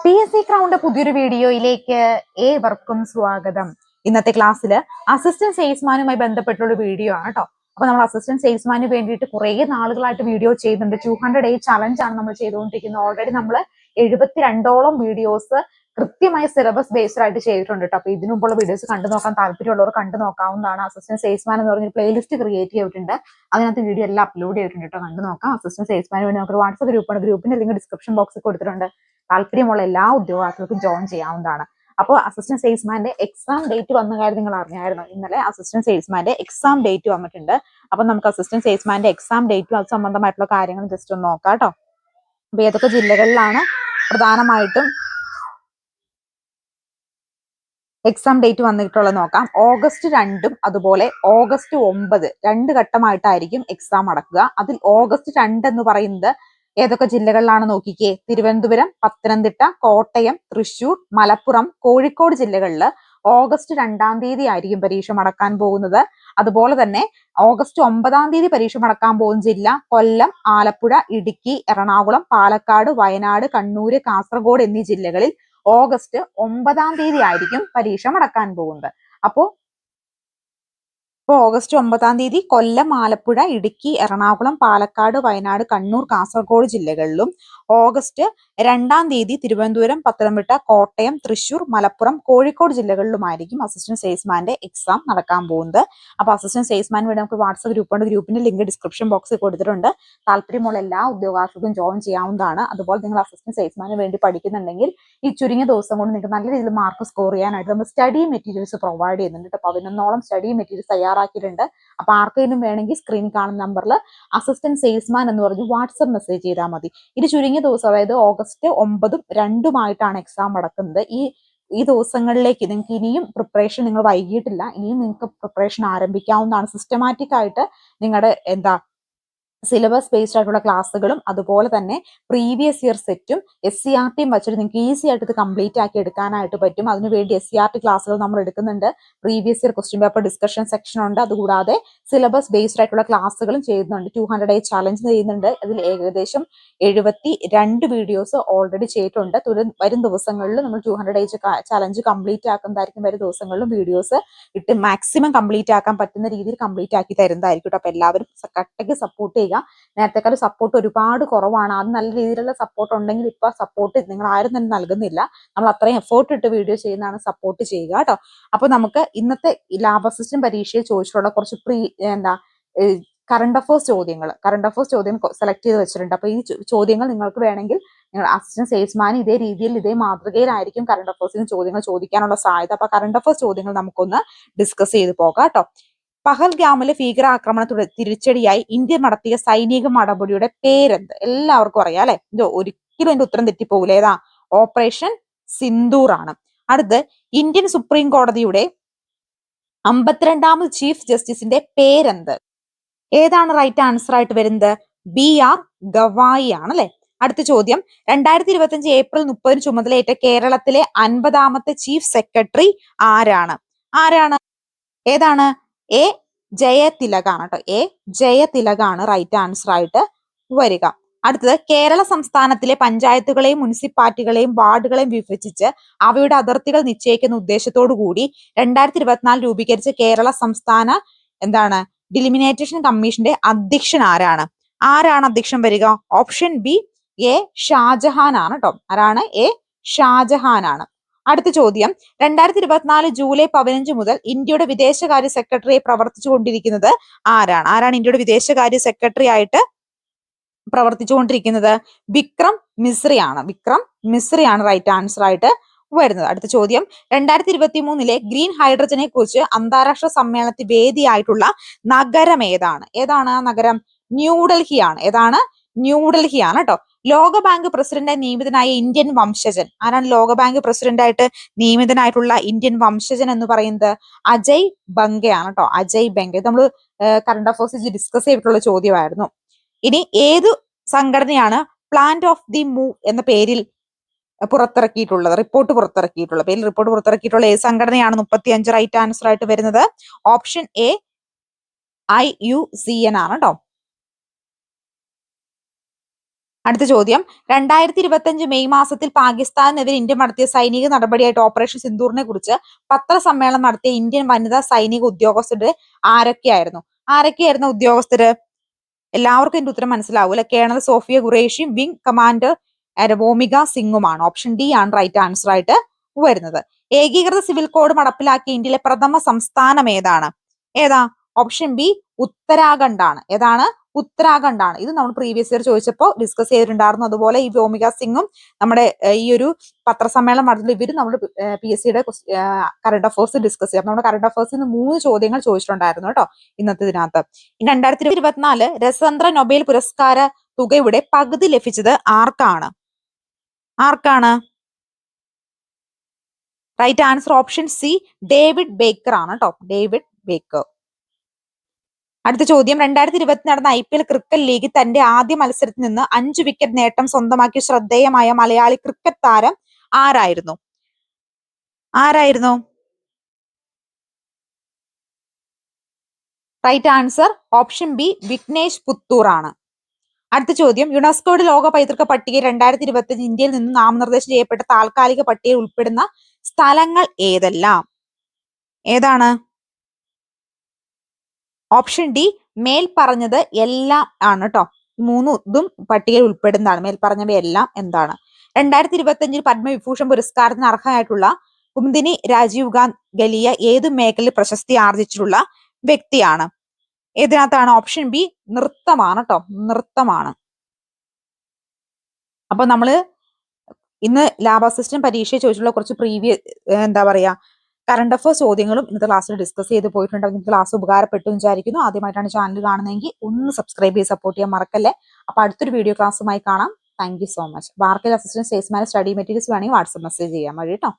PSC crowned പുതിയൊരു വീഡിയോയിലേക്ക് ഏവർക്കും സ്വാഗതം. ഇന്നത്തെ ക്ലാസ്സിൽ അസിസ്റ്റന്റ് സെയിൽസ്മാനുമായി ബന്ധപ്പെട്ടുള്ള വീഡിയോ ആണ് കേട്ടോ. അപ്പൊ നമ്മൾ അസിസ്റ്റന്റ് സെയിൽസ്മാന് വേണ്ടിയിട്ട് കുറെ നാളുകളായിട്ട് വീഡിയോ ചെയ്യുന്നുണ്ട്. 200 ഡേ ചലഞ്ച് ആണ് നമ്മൾ ചെയ്തുകൊണ്ടിരിക്കുന്നത്. ഓൾറെഡി നമ്മൾ 72ഓളം വീഡിയോസ് കൃത്യമായ സിലബസ് ബേസ്ഡ് ആയിട്ട് ചെയ്തിട്ടുണ്ട് കേട്ടോ. അപ്പൊ ഇതിനു മുമ്പുള്ള വീഡിയോസ് കണ്ടു നോക്കാൻ താല്പര്യമുള്ളവർ കണ്ടു നോക്കാവുന്നതാണ്. അസിസ്റ്റന്റ് സെയിൽസ്മാൻ എന്ന് പറഞ്ഞൊരു പ്ലേലിസ്റ്റ് ക്രിയേറ്റ് ചെയ്തിട്ടുണ്ട്. അതിനകത്ത് വീഡിയോ എല്ലാം അപ്ലോഡ് ചെയ്തിട്ടുണ്ട് കേട്ടോ. കണ്ടു നോക്കാം. അസിസ്റ്റന്റ് സെയിൽസ്മാന് വേണ്ടി നമുക്ക് വാട്സ്ആപ്പ് ഗ്രൂപ്പാണ്. ഗ്രൂപ്പിന്റെ ലിങ്ക് ഡിസ്ക്രിപ്ഷൻ ബോക്സിൽ കൊടുത്തിട്ടുണ്ട്. താല്പര്യമുള്ള എല്ലാ ഉദ്യോഗാർത്ഥികൾക്കും ജോയിൻ ചെയ്യാവുന്നതാണ്. അപ്പോൾ അസിസ്റ്റന്റ് സെയിൽസ്മാന്റെ എക്സാം ഡേറ്റ് വന്ന കാര്യം നിങ്ങൾ അറിഞ്ഞായിരുന്നു. ഇന്നലെ അസിസ്റ്റന്റ് സെയിൽസ്മാന്റെ എക്സാം ഡേറ്റ് വന്നിട്ടുണ്ട്. അപ്പൊ നമുക്ക് അസിസ്റ്റന്റ് സെയിൽസ്മാന്റെ എക്സാം ഡേറ്റും അത് സംബന്ധമായിട്ടുള്ള കാര്യങ്ങൾ ജസ്റ്റ് ഒന്ന് നോക്കാം കേട്ടോ. അപ്പൊ ഏതൊക്കെ ജില്ലകളിലാണ് പ്രധാനമായിട്ടും എക്സാം ഡേറ്റ് വന്നിട്ടുള്ളത് നോക്കാം. August 2 അതുപോലെ August 9 രണ്ട് ഘട്ടമായിട്ടായിരിക്കും എക്സാം നടക്കുക. അതിൽ August 2 എന്ന് പറയുന്നത് ഏതൊക്കെ ജില്ലകളിലാണ് നോക്കിക്കേ. തിരുവനന്തപുരം, പത്തനംതിട്ട, കോട്ടയം, തൃശൂർ, മലപ്പുറം, കോഴിക്കോട് ജില്ലകളിൽ August 2 ആയിരിക്കും പരീക്ഷ നടക്കാൻ പോകുന്നത്. അതുപോലെ തന്നെ August 9 പരീക്ഷ നടക്കാൻ പോകുന്ന ജില്ല കൊല്ലം, ആലപ്പുഴ, ഇടുക്കി, എറണാകുളം, പാലക്കാട്, വയനാട്, കണ്ണൂര്, കാസർഗോഡ് എന്നീ ജില്ലകളിൽ August 9 ആയിരിക്കും പരീക്ഷ നടക്കാൻ പോകുന്നത്. അപ്പോൾ August 9 കൊല്ലം, ആലപ്പുഴ, ഇടുക്കി, എറണാകുളം, പാലക്കാട്, വയനാട്, കണ്ണൂർ, കാസർഗോഡ് ജില്ലകളിലും August 2 തിരുവനന്തപുരം, പത്തനംതിട്ട, കോട്ടയം, തൃശൂർ, മലപ്പുറം, കോഴിക്കോട് ജില്ലകളിലുമായിരിക്കും അസിസ്റ്റന്റ് സെയിൽസ്മാന്റെ എക്സാം നടക്കാൻ പോകുന്നത്. അപ്പൊ അസിസ്റ്റന്റ് സെയിൽസ്മാൻ വേണ്ടി നമുക്ക് വാട്സ്ആപ്പ് ഗ്രൂപ്പുണ്ട്. ഗ്രൂപ്പിന്റെ ലിങ്ക് ഡിസ്ക്രിപ്ഷൻ ബോക്സിൽ കൊടുത്തിട്ടുണ്ട്. താല്പര്യമുള്ള എല്ലാ ഉദ്യോഗാർത്ഥികൾക്കും ജോയിൻ ചെയ്യാവുന്നതാണ്. അതുപോലെ നിങ്ങൾ അസിസ്റ്റന്റ് സെയിൽസ്മാന് വേണ്ടി പഠിക്കുന്നുണ്ടെങ്കിൽ ഈ ചുരുങ്ങിയ ദിവസം കൊണ്ട് നിങ്ങൾക്ക് നല്ല രീതിയിൽ മാർക്ക് സ്കോർ ചെയ്യാനായിട്ട് നമ്മൾ സ്റ്റഡി മെറ്റീരിയൽസ് പ്രൊവൈഡ് ചെയ്യുന്നുണ്ട്. 11ഓളം സ്റ്റഡി മെറ്റീരിയൽസ് തയ്യാറാക്കിയിട്ടുണ്ട്. അപ്പൊ ആർക്കെങ്കിലും വേണമെങ്കിൽ സ്ക്രീനിൽ കാണുന്ന നമ്പറിൽ അസിസ്റ്റന്റ് സെയിൽസ്മാൻ എന്ന് പറഞ്ഞ് വാട്സ്ആപ്പ് മെസ്സേജ് ചെയ്താൽ മതി. ഇത് ചുരുങ്ങിയ ദിവസം, അതായത് August 9 2 എക്സാം നടക്കുന്നത്. ഈ ദിവസങ്ങളിലേക്ക് നിങ്ങൾക്ക് ഇനിയും പ്രിപ്പറേഷൻ നിങ്ങൾ വൈകിട്ടില്ല. ഇനിയും നിങ്ങൾക്ക് പ്രിപ്പറേഷൻ ആരംഭിക്കാവുന്നതാണ്. സിസ്റ്റമാറ്റിക് ആയിട്ട് നിങ്ങളുടെ സിലബസ് ബേസ്ഡ് ആയിട്ടുള്ള ക്ലാസ്സുകളും അതുപോലെ തന്നെ പ്രീവിയസ് ഇയർ സെറ്റും SCRTയും വെച്ചിട്ട് നിങ്ങൾക്ക് ഈസി ആയിട്ട് ഇത് കംപ്ലീറ്റ് ആക്കി എടുക്കാനായിട്ട് പറ്റും. അതിനുവേണ്ടി SCRT ക്ലാസ്സുകൾ നമ്മൾ എടുക്കുന്നുണ്ട്. Previous year question paper discussion section ഉണ്ട്. അതുകൂടാതെ സിലബസ് ബേസ്ഡ് ആയിട്ടുള്ള ക്ലാസ്സുകളും ചെയ്യുന്നുണ്ട്. 200 ഡേ ചലഞ്ച് ചെയ്യുന്നുണ്ട്. അതിൽ ഏകദേശം 72 വീഡിയോസ് ഓൾറെഡി ചെയ്തിട്ടുണ്ട്. വരും ദിവസങ്ങളിൽ നമ്മൾ 200 ഡേ ചലഞ്ച് കംപ്ലീറ്റ് ആക്കുന്നതായിരിക്കും. വരും ദിവസങ്ങളിലും വീഡിയോസ് ഇട്ട് മാക്സിമം കംപ്ലീറ്റ് ആക്കാൻ പറ്റുന്ന രീതിയിൽ കംപ്ലീറ്റ് ആക്കി തരുന്നതായിരിക്കും. അപ്പൊ എല്ലാവരും കട്ടയ്ക്ക് സപ്പോർട്ട് ചെയ്യുക. നേരത്തെക്കാളും സപ്പോർട്ട് ഒരുപാട് കുറവാണ്. അത് നല്ല രീതിയിലുള്ള സപ്പോർട്ട് ഉണ്ടെങ്കിൽ ഇപ്പൊ സപ്പോർട്ട് നിങ്ങൾ ആരും തന്നെ നൽകുന്നില്ല. നമ്മൾ അത്രയും എഫേർട്ട് ഇട്ട് വീഡിയോ ചെയ്യുന്നതാണ്. സപ്പോർട്ട് ചെയ്യുക കേട്ടോ. അപ്പൊ നമുക്ക് ഇന്നത്തെ ലാബ് അസിസ്റ്റന്റ് പരീക്ഷയിൽ ചോദിച്ചിട്ടുള്ള കുറച്ച് കറണ്ട് അഫേഴ്സ് ചോദ്യം സെലക്ട് ചെയ്ത് വെച്ചിട്ടുണ്ട്. അപ്പൊ ഈ ചോദ്യങ്ങൾ നിങ്ങൾക്ക് വേണമെങ്കിൽ നിങ്ങൾ അസിസ്റ്റന്റ് സെയിൽസ്മാൻ ഇതേ രീതിയിൽ ഇതേ മാതൃകയിലായിരിക്കും കറണ്ട് അഫേഴ്സിന് ചോദ്യങ്ങൾ ചോദിക്കാനുള്ള സാധ്യത. അപ്പൊ കറണ്ട് അഫേഴ്സ് ചോദ്യങ്ങൾ നമുക്കൊന്ന് ഡിസ്കസ് ചെയ്ത് പോകാം കേട്ടോ. പഹൽഗാമിലെ ഭീകരാക്രമണത്തിന് തിരിച്ചടിയായി ഇന്ത്യ നടത്തിയ സൈനിക നടപടിയുടെ പേരെന്ത്? എല്ലാവർക്കും അറിയാം അല്ലെ? ഒരിക്കലും എന്റെ ഉത്തരം തെറ്റിപ്പോകില്ല. ഏതാ? ഓപ്പറേഷൻ സിന്ദൂർ ആണ്. അടുത്ത് ഇന്ത്യൻ സുപ്രീം കോടതിയുടെ 52ാമത് ചീഫ് ജസ്റ്റിസിന്റെ പേരെന്ത്? ഏതാണ് റൈറ്റ് ആൻസർ ആയിട്ട് വരുന്നത്? BR ഗവായി ആണ് അല്ലെ? അടുത്ത ചോദ്യം, 2025 ഏപ്രിൽ 30 ചുമതലയേറ്റ കേരളത്തിലെ 50ാമത്തെ ചീഫ് സെക്രട്ടറി ആരാണ്? ഏതാണ്? A ജയതിലകാണ് കേട്ടോ. A ജയതിലകാണ് റൈറ്റ് ആൻസർ ആയിട്ട് വരിക. അടുത്തത്, കേരള സംസ്ഥാനത്തിലെ പഞ്ചായത്തുകളെയും മുനിസിപ്പാലിറ്റികളെയും വാർഡുകളെയും വിഭജിച്ച് അവയുടെ അതിർത്തികൾ നിശ്ചയിക്കുന്ന ഉദ്ദേശത്തോടു കൂടി 2024 രൂപീകരിച്ച കേരള സംസ്ഥാന ഡിലിമിനേറ്റേഷൻ കമ്മീഷന്റെ അധ്യക്ഷൻ ആരാണ്? അധ്യക്ഷൻ വരിക? ഓപ്ഷൻ B A ഷാജഹാൻ ആണ് കേട്ടോ. ആരാണ്? A ഷാജഹാൻ ആണ്. അടുത്ത ചോദ്യം, 2024 ജൂലൈ 15 മുതൽ ഇന്ത്യയുടെ വിദേശകാര്യ സെക്രട്ടറിയെ പ്രവർത്തിച്ചുകൊണ്ടിരിക്കുന്നത് ആരാണ് ഇന്ത്യയുടെ വിദേശകാര്യ സെക്രട്ടറി ആയിട്ട് പ്രവർത്തിച്ചുകൊണ്ടിരിക്കുന്നത്? വിക്രം മിശ്രി ആണ് റൈറ്റ് ആൻസർ ആയിട്ട് വരുന്നത്. അടുത്ത ചോദ്യം, 2023 ഗ്രീൻ ഹൈഡ്രജനെ കുറിച്ച് അന്താരാഷ്ട്ര സമ്മേളനത്തിൽ വേദിയായിട്ടുള്ള നഗരം ഏതാണ്? ആ നഗരം? ന്യൂഡൽഹിയാണ്. ന്യൂഡൽഹിയാണ് കേട്ടോ. ലോകബാങ്ക് പ്രസിഡന്റായി നിയമിതനായ ഇന്ത്യൻ വംശജൻ ആരാണ്? ലോകബാങ്ക് പ്രസിഡന്റായിട്ട് നിയമിതനായിട്ടുള്ള ഇന്ത്യൻ വംശജൻ എന്ന് പറയുന്നത് അജയ് ബംഗയാണ് കേട്ടോ. അജയ് ബംഗ. നമ്മൾ കറണ്ട് അഫേഴ്സ് ഡിസ്കസ് ചെയ്തിട്ടുള്ള ചോദ്യമായിരുന്നു. ഇനി ഏതു സംഘടനയാണ് പ്ലാന്റ് ഓഫ് ദി മൂവ് എന്ന പേരിൽ റിപ്പോർട്ട് പുറത്തിറക്കിയിട്ടുള്ള ഏത് സംഘടനയാണ്? 35 റൈറ്റ് ആൻസർ ആയിട്ട് വരുന്നത് ഓപ്ഷൻ A IUCN ആണ് കേട്ടോ. അടുത്ത ചോദ്യം 2025 മെയ് മാസത്തിൽ പാകിസ്ഥാനെതിരെ ഇന്ത്യ നടത്തിയ സൈനിക നടപടിയായിട്ട് ഓപ്പറേഷൻ സിന്ദൂറിനെ കുറിച്ച് പത്രസമ്മേളനം നടത്തിയ ഇന്ത്യൻ വനിതാ സൈനിക ഉദ്യോഗസ്ഥരുടെ ആരൊക്കെയായിരുന്നു ഉദ്യോഗസ്ഥര്? എല്ലാവർക്കും ഇതിന്റെ ഉത്തരം മനസ്സിലാവും അല്ലെ? കേണൽ സോഫിയ ഖുറേഷിയും വിംഗ് കമാൻഡർ വോമിക സിംഗുമാണ്. ഓപ്ഷൻ ഡി ആണ് റൈറ്റ് ആൻസർ ആയിട്ട് വരുന്നത്. ഏകീകൃത സിവിൽ കോഡ് നടപ്പിലാക്കിയ ഇന്ത്യയിലെ പ്രഥമ സംസ്ഥാനം ഏതാണ്? ഓപ്ഷൻ ബി ഉത്തരാഖണ്ഡ് ആണ്. ഉത്തരാഖണ്ഡ് ആണ്. ഇത് നമ്മൾ പ്രീവിയസ് ഇയർ ചോദിച്ചപ്പോൾ ഡിസ്കസ് ചെയ്തിട്ടുണ്ടായിരുന്നു. അതുപോലെ ഈ വ്യോമിക സിംഗും നമ്മുടെ ഈ ഒരു പത്രസമ്മേളനം നടത്തുന്ന ഇവരും നമ്മൾ PSCയുടെ കറണ്ട് അഫേഴ്സ് ഡിസ്കസ് ചെയ്യാം. നമ്മുടെ കറണ്ട് അഫേഴ്സിൽ നിന്ന് 3 ചോദ്യങ്ങൾ ചോദിച്ചിട്ടുണ്ടായിരുന്നു കേട്ടോ ഇന്നത്തെ ഇതിനകത്ത്. 2024 രസതന്ത്ര നൊബേൽ പുരസ്കാര തുകയുടെ പകുതി ലഭിച്ചത് ആർക്കാണ്? Right answer option C David Baker ആണ് കേട്ടോ. David Baker. അടുത്ത ചോദ്യം 2020 നടന്ന IPL ക്രിക്കറ്റ് ലീഗിൽ തന്റെ ആദ്യ മത്സരത്തിൽ നിന്ന് 5 വിക്കറ്റ് നേട്ടം സ്വന്തമാക്കിയ ശ്രദ്ധേയമായ മലയാളി ക്രിക്കറ്റ് താരം ആരായിരുന്നു? Right answer option B Vignesh Puthur ആണ്. അടുത്ത ചോദ്യം യുനെസ്കോയുടെ ലോക പൈതൃക പട്ടിക 2025 ഇന്ത്യയിൽ നിന്ന് നാമനിർദ്ദേശം ചെയ്യപ്പെട്ട താൽക്കാലിക പട്ടികയിൽ ഉൾപ്പെടുന്ന സ്ഥലങ്ങൾ ഏതെല്ലാം? ഏതാണ്? ഓപ്ഷൻ ഡി മേൽ പറഞ്ഞത് എല്ലാം ആണ് കേട്ടോ. 3 ഇതും പട്ടികയിൽ ഉൾപ്പെടുന്നതാണ്. മേൽ പറഞ്ഞവയെല്ലാം എന്താണ്? 2025 പത്മവിഭൂഷൺ പുരസ്കാരത്തിന് അർഹയായിട്ടുള്ള കുമുദിനി രാജീവ് ഗലിയ ഏത് മേഖലയിൽ പ്രശസ്തി ആർജിച്ചിട്ടുള്ള വ്യക്തിയാണ്? ഏതിനകത്താണ്? ഓപ്ഷൻ ബി നൃത്തമാണ് കേട്ടോ. നൃത്തമാണ്. അപ്പൊ നമ്മള് ഇന്ന് ലാബ് അസിസ്റ്റന്റ് പരീക്ഷയെ ചോദിച്ചിട്ടുള്ള കുറച്ച് കറണ്ട് അഫേഴ്സ് ചോദ്യങ്ങളും ഇന്നത്തെ ക്ലാസ്സിൽ ഡിസ്കസ് ചെയ്ത് പോയിട്ടുണ്ട്. ഇന്നത്തെ ക്ലാസ് ഉപകാരപ്പെട്ടു വിചാരിക്കുന്നു. ആദ്യമായിട്ടാണ് ചാനൽ കാണുന്നതെങ്കിൽ ഒന്ന് സബ്സ്ക്രൈബ് ചെയ്ത് സപ്പോർട്ട് ചെയ്യാൻ മറക്കല്ലേ. അപ്പൊ അടുത്തൊരു വീഡിയോ ക്ലാസ്സുമായി കാണാം. Thank you so much. ബാർക്കൽ അസിസ്റ്റന്റ് സ്റ്റേറ്റ്സ്മാൻ സ്റ്റഡി മെറ്റീരിയൽസ് വേണമെങ്കിൽ വാട്സ്ആപ്പ് മെസ്സേജ് ചെയ്യാൻ മതി കേട്ടോ.